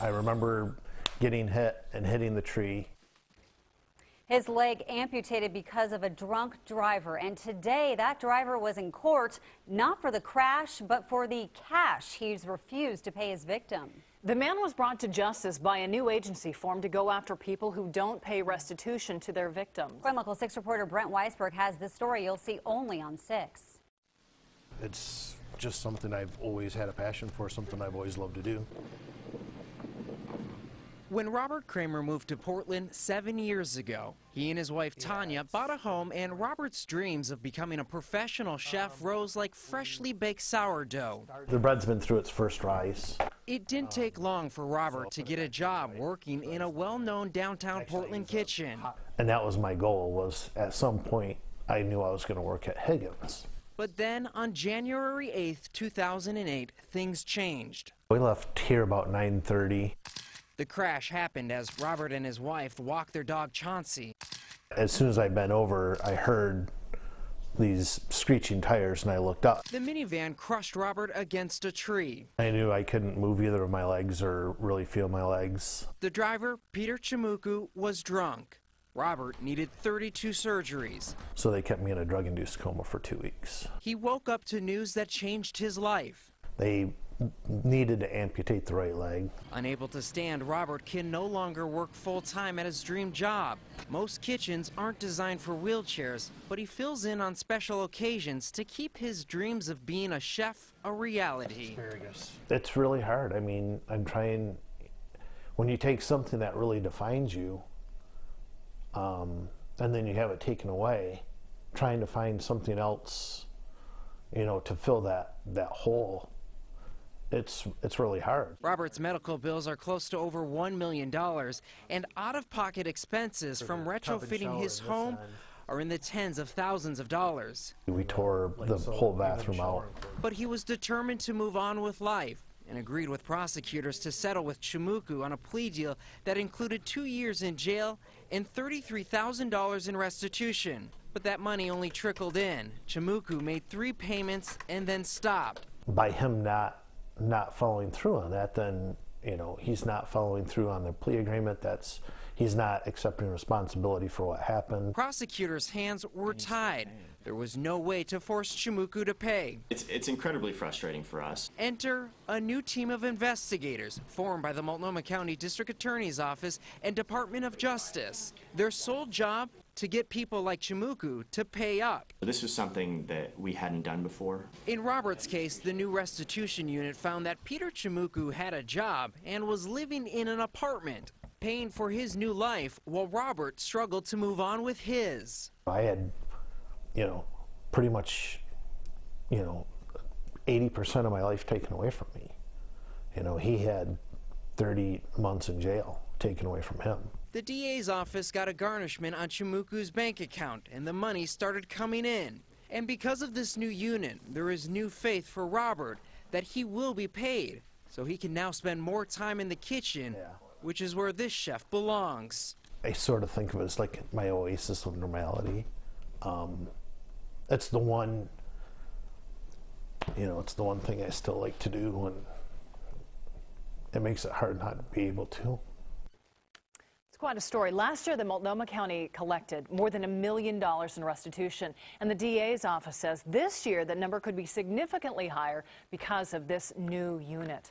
I remember getting hit and hitting the tree. His leg amputated because of a drunk driver, and today that driver was in court, not for the crash, but for the cash he's refused to pay his victim. The man was brought to justice by a new agency formed to go after people who don't pay restitution to their victims. Local 6 reporter Brent Weisberg has this story you'll see only on 6. It's just something I've always had a passion for, something I've always loved to do. When Robert Kramer moved to Portland 7 years ago, he and his wife Tanya bought a home, and Robert's dreams of becoming a professional chef rose like freshly baked sourdough. The bread's been through its first rise. It didn't take long for Robert to get a job working in a well-known downtown Portland kitchen. And that was my goal, was at some point I knew I was going to work at Higgins. But then on January 8th, 2008, things changed. We left here about 9:30. The crash happened as Robert and his wife walked their dog Chauncey. As soon as I bent over, I heard these screeching tires and I looked up. The minivan crushed Robert against a tree. I knew I couldn't move either of my legs or really feel my legs. The driver, Peter Chimuku, was drunk. Robert needed 32 surgeries. So they kept me in a drug-induced coma for 2 weeks. He woke up to news that changed his life. They needed to amputate the right leg. Unable to stand, Robert can no longer work full-time at his dream job. Most kitchens aren't designed for wheelchairs, but he fills in on special occasions to keep his dreams of being a chef a reality. Asparagus. It's really hard. I mean, I'm trying, when you take something that really defines you, and then you have it taken away, trying to find something else, you know, to fill that hole. It's really hard. Robert's medical bills are close to over $1 million, and out-of-pocket expenses from retrofitting his home are in the tens of thousands of dollars. We tore the whole bathroom out. But he was determined to move on with life and agreed with prosecutors to settle with Chimuku on a plea deal that included 2 years in jail and $33,000 in restitution. But that money only trickled in. Chimuku made 3 payments and then stopped. By him not following through on that, then, you know, he's not following through on the plea agreement. He's not accepting responsibility for what happened. Prosecutors' hands were tied. There was no way to force Chimuku to pay. It's incredibly frustrating for us. Enter a new team of investigators formed by the Multnomah County District Attorney's Office and Department of Justice. Their sole job, to get people like Chimuku to pay up. This was something that we hadn't done before. In Robert's case, the new restitution unit found that Peter Chimuku had a job and was living in an apartment, paying for his new life while Robert struggled to move on with his. I had, you know, pretty much, you know, 80% of my life taken away from me. You know, he had 30 months in jail taken away from him. The DA's office got a garnishment on Chimuku's bank account, and the money started coming in. And because of this new unit, there is new faith for Robert that he will be paid, so he can now spend more time in the kitchen, which is where this chef belongs. I sort of think of it as like my oasis of normality. It's the one, you know, it's the one thing I still like to do, and it makes it hard not to be able to. Quite a story. Last year, the Multnomah County collected more than $1 million in restitution, and the DA's office says this year that number could be significantly higher because of this new unit.